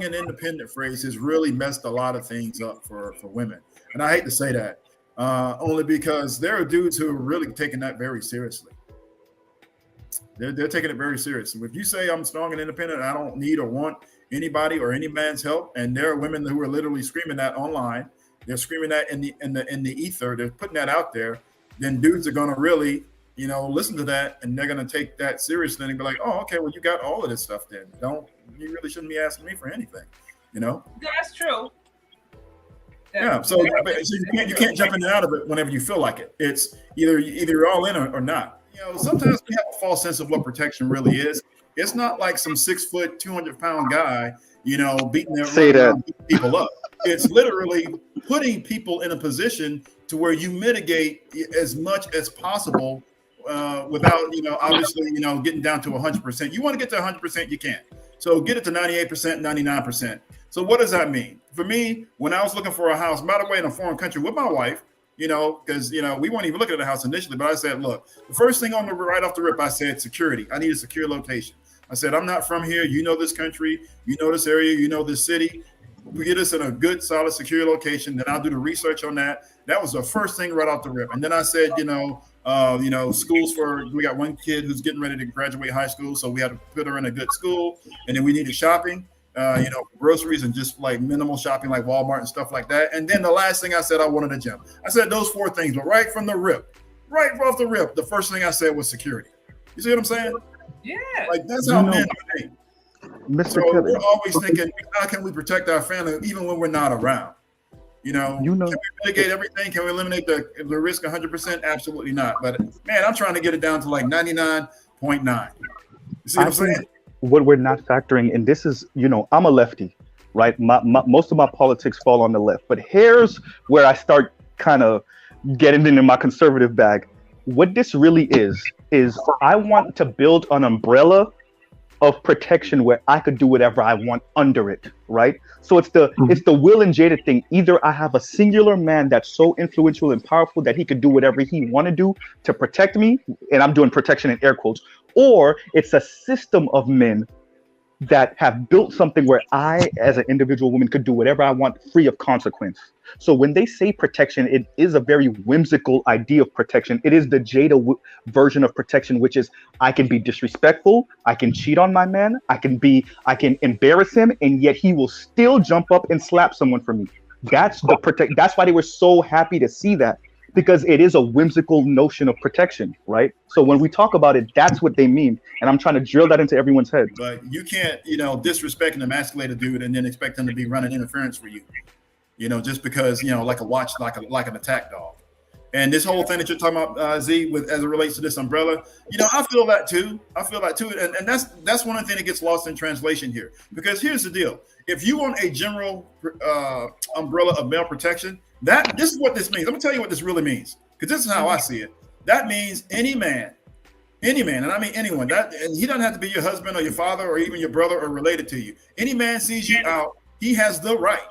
strong and independent phrase has really messed a lot of things up for women. And I hate to say that, only because there are dudes who are really taking that very seriously. They're taking it very seriously. If you say I'm strong and independent, I don't need or want anybody or any man's help, and there are women who are literally screaming that online. They're screaming that in the ether. They're putting that out there. Then dudes are going to really, listen to that, and they're going to take that seriously and be like, oh, okay, well, you got all of this stuff then. You really shouldn't be asking me for anything, That's true. Yeah, so you can't jump in and out of it whenever you feel like it. It's either you're all in or not. Sometimes we have a false sense of what protection really is. It's not like some 6 foot, 200-pound guy, beating people up. It's literally putting people in a position to where you mitigate as much as possible without, obviously, getting down to 100%. You want to get to 100%, you can. So get it to 98%, 99%. So what does that mean? For me, when I was looking for a house, by the way, in a foreign country with my wife, because, we weren't even looking at the house initially, but I said, look, the first thing on the right off the rip, I said security. I need a secure location. I said, I'm not from here. You know this country, you know this area, you know this city. We get us in a good, solid, secure location. Then I'll do the research on that. That was the first thing right off the rip. And then I said, schools we got one kid who's getting ready to graduate high school. So we had to put her in a good school. And then we needed shopping, groceries and just like minimal shopping like Walmart and stuff like that. And then the last thing I said, I wanted a gym. I said those 4 things, but right from the rip, right off the rip, the first thing I said was security. You see what I'm saying? Yeah. Like that's how men are made. Mr. So Kevin, we're always thinking, how can we protect our family even when we're not around? Can we mitigate everything? Can we eliminate the risk 100%? Absolutely not. But man, I'm trying to get it down to like 99.9. You see what I'm saying? What we're not factoring, and this is, I'm a lefty, right? Most of my politics fall on the left, but here's where I start kind of getting into my conservative bag. What this really is I want to build an umbrella of protection where I could do whatever I want under it, right? So it's the Will and Jada thing. Either I have a singular man that's so influential and powerful that he could do whatever he want to do to protect me, and I'm doing protection in air quotes, or it's a system of men that have built something where I, as an individual woman, could do whatever I want free of consequence. So when they say protection, it is a very whimsical idea of protection. It is the Jada version of protection, which is I can be disrespectful, I can cheat on my man, I can embarrass him, and yet he will still jump up and slap someone for me. That's that's why they were so happy to see that, because it is a whimsical notion of protection, right? So when we talk about it, that's what they mean. And I'm trying to drill that into everyone's head. But you can't, disrespect and emasculate a dude and then expect him to be running interference for you, just because, like a watch, like an attack dog. And this whole thing that you're talking about, Z, as it relates to this umbrella, I feel that too. And that's one thing that gets lost in translation here. Because here's the deal. If you want a general umbrella of male protection, this is what this means. I'm gonna tell you what this really means, because this is how I see it. That means any man, and I mean anyone, and he doesn't have to be your husband or your father or even your brother or related to you. Any man sees you out, he has the right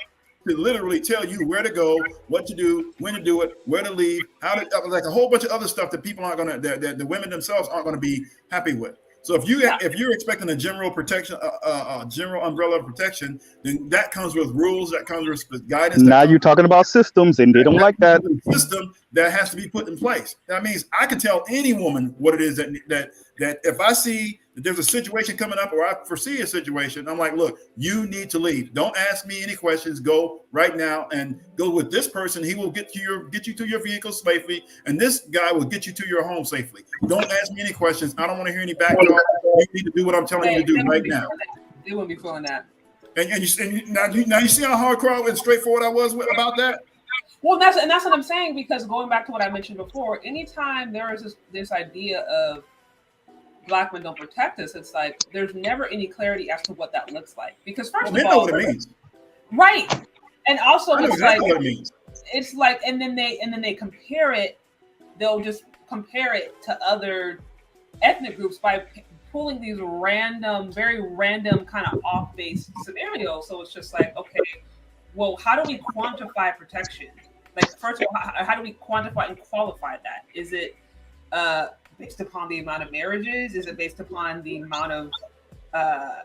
to literally tell you where to go, what to do, when to do it, where to leave, how to, like a whole bunch of other stuff that people aren't gonna, that the women themselves aren't gonna be happy with. So if you're expecting a general protection, general umbrella of protection, then that comes with rules, that comes with guidance. Now you're talking about systems, and they don't like that system that has to be put in place. That means I can tell any woman what it is that if I see that there's a situation coming up or I foresee a situation, I'm like, look, you need to leave. Don't ask me any questions. Go right now and go with this person. He will get you to your vehicle safely, and this guy will get you to your home safely. Don't ask me any questions. I don't want to hear any back talk. You need to do what I'm telling you to do right now. They wouldn't be feeling that. And now you see how hardcore and straightforward I was about that. Well, that's what I'm saying, because going back to what I mentioned before, anytime there is this idea of Black men don't protect us, it's like there's never any clarity as to what that looks like. Because first of all, know what it means, right? And also, it's exactly what it means. It's like, and then they compare it. They'll just compare it to other ethnic groups by pulling these very random kind of off-base scenarios. So it's just like, okay, well, how do we quantify protection? Like, first of all, how do we quantify and qualify that? Is it based upon the amount of marriages? Is it based upon the amount of, I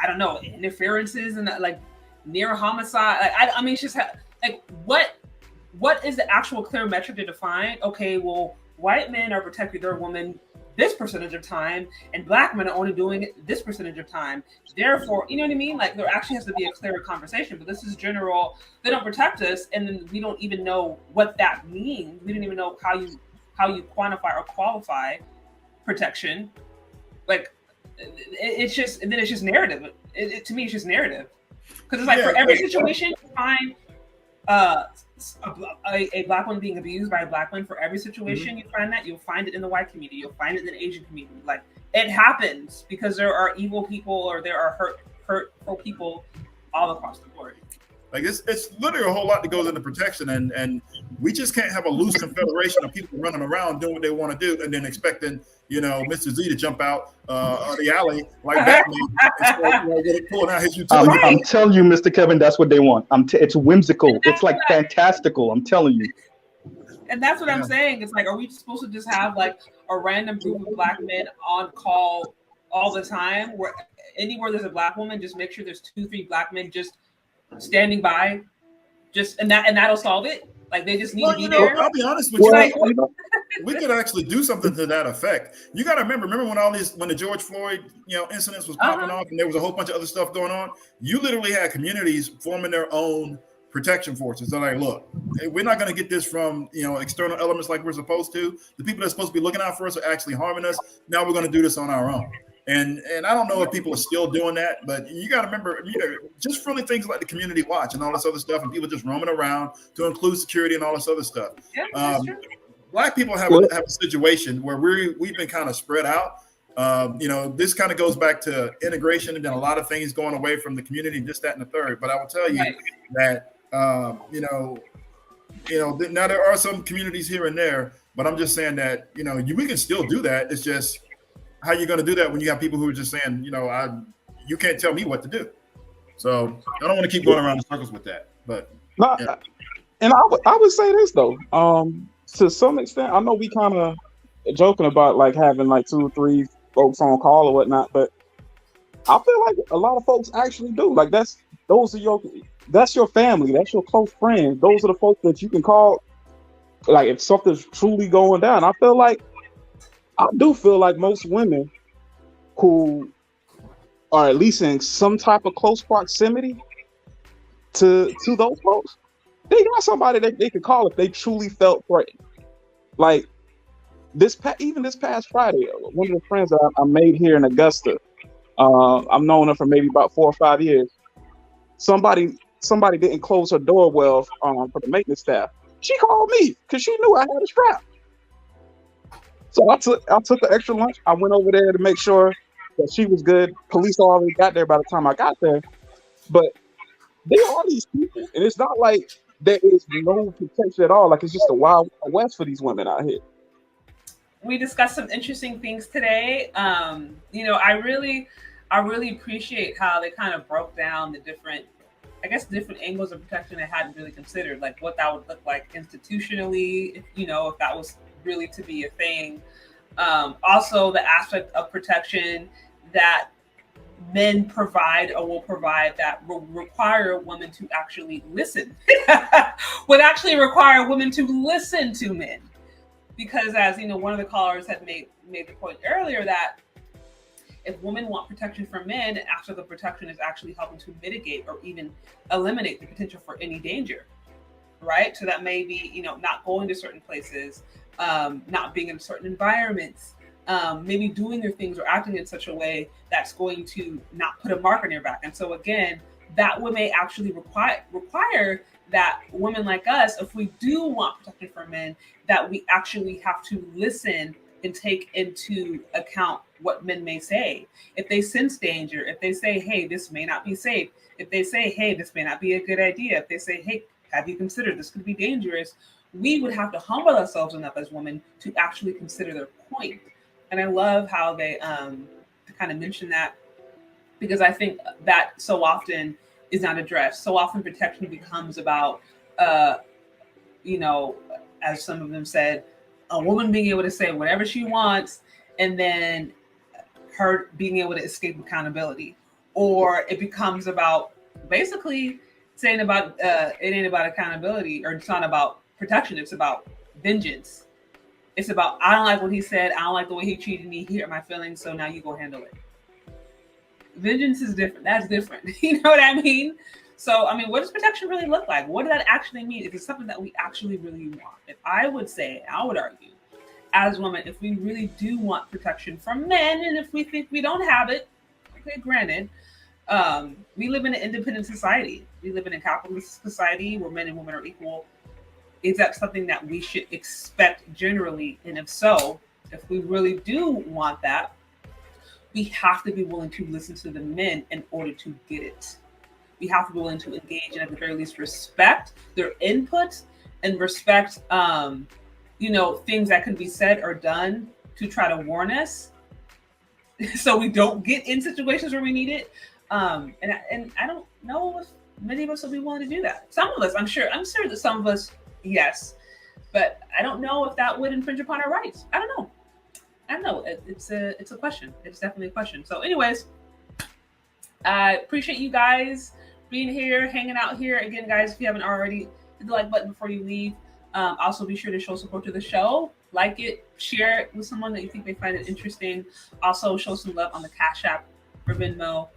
don't know, interferences? And like, near homicide. Like, I mean, it's just like what is the actual clear metric to define? Okay, well, white men are protecting their woman this percentage of time, and black men are only doing it this percentage of time. Therefore, you know what I mean? Like, there actually has to be a clearer conversation. But this is general. They don't protect us, and then we don't even know what that means. We don't even know how you quantify or qualify protection. Like, it's just, and then it's just narrative. To me, it's just narrative, because it's like for every situation you find a black woman being abused by a black man. For every situation you find that, you'll find it in the white community, you'll find it in the Asian community. Like, it happens because there are evil people, or there are hurtful people all across the board. Like, it's literally a whole lot that goes into protection, and we just can't have a loose confederation of people running around doing what they want to do, and then expecting, Mr. Z to jump out of the alley like Batman and start, pulling out his utility. I'm telling you, Mr. Kevin, that's what they want. It's whimsical. It's like fantastical. I'm telling you. And that's what I'm saying. It's like, are we supposed to just have like a random group of black men on call all the time? Where anywhere there's a black woman, just make sure there's 2-3 black men just standing by, and that'll solve it. Like, they just need to be there. I'll be honest with you. We could actually do something to that effect. You got to remember when the George Floyd, incidents was popping off, and there was a whole bunch of other stuff going on. You literally had communities forming their own protection forces. They're like, look, we're not going to get this from external elements like we're supposed to. The people that's supposed to be looking out for us are actually harming us. Now we're going to do this on our own. And I don't know if people are still doing that, but you got to remember, just really things like the community watch and all this other stuff, and people just roaming around, to include security and all this other stuff. Yeah, Black people have a situation where we've been kind of spread out. This kind of goes back to integration, and then a lot of things going away from the community, this, that, and the third. But I will tell you that now there are some communities here and there, but I'm just saying that we can still do that. It's just, how are you going to do that when you have people who are just saying, you can't tell me what to do? So I don't want to keep going around in circles with that. But and I would say this though, to some extent, I know we kind of joking about like having like 2 or 3 folks on call or whatnot, but I feel like a lot of folks actually do. Like, that's your family, that's your close friends. Those are the folks that you can call, like, if something's truly going down. I do feel like most women who are at least in some type of close proximity to those folks, they got somebody that they could call if they truly felt threatened. Like, even this past Friday, one of the friends that I made here in Augusta, I've known her for maybe about 4 or 5 years. Somebody didn't close her door well for the maintenance staff. She called me because she knew I had a strap. So I took an extra lunch. I went over there to make sure that she was good. Police already got there by the time I got there. But there are these people, and it's not like there is no protection at all. Like, it's just a wild west for these women out here. We discussed some interesting things today. I really appreciate how they kind of broke down the different angles of protection I hadn't really considered, like what that would look like institutionally, if that was really to be a thing. Also, the aspect of protection that men provide or will provide that will require women to actually listen, would actually require women to listen to men. Because, as one of the callers had made the point earlier, that if women want protection from men, after the protection is actually helping to mitigate or even eliminate the potential for any danger, right? So that may be, not going to certain places, not being in certain environments, maybe doing their things or acting in such a way that's going to not put a mark on your back. And so again, that may actually require that women like us, if we do want protection from men, that we actually have to listen and take into account what men may say. If they sense danger, if they say, hey, this may not be safe, if they say, hey, this may not be a good idea, if they say, hey, have you considered this could be dangerous, we would have to humble ourselves enough as women to actually consider their point. And I love how they kind of mention that, because I think that so often is not addressed. So often protection becomes about, as some of them said, a woman being able to say whatever she wants, and then her being able to escape accountability. Or it becomes about basically saying about it ain't about accountability, or it's not about protection. It's about vengeance. It's about, I don't like what he said. I don't like the way he treated me. He hurt my feelings. So now you go handle it. Vengeance is different. That's different. You know what I mean? So, I mean, what does protection really look like? What does that actually mean? Is it something that we actually really want? If I would say, I would argue, as women, if we really do want protection from men, and if we think we don't have it, okay, granted, we live in an independent society. We live in a capitalist society where men and women are equal. Is that something that we should expect generally? And if so, if we really do want that, we have to be willing to listen to the men in order to get it. We have to be willing to engage and at the very least respect their input and respect, things that can be said or done to try to warn us so we don't get in situations where we need it. And I don't know if many of us will be willing to do that. Some of us, I'm sure that some of us, yes, but I don't know if that would infringe upon our rights. I don't know. It's a question. It's definitely a question. So anyways, I appreciate you guys being here, hanging out here. Again, guys, if you haven't already, hit the like button before you leave. Also, be sure to show support to the show. Like it, share it with someone that you think may find it interesting. Also, show some love on the CASHAPP or VENMO,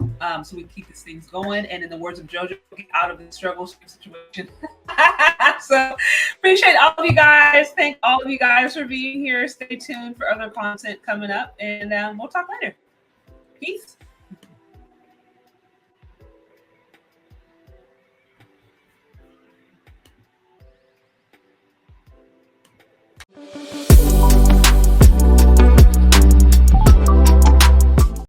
so we can keep these things going. And in the words of JoJo, get out of the struggle situation. So, appreciate all of you guys. Thank all of you guys for being here. Stay tuned for other content coming up, and we'll talk later. Peace.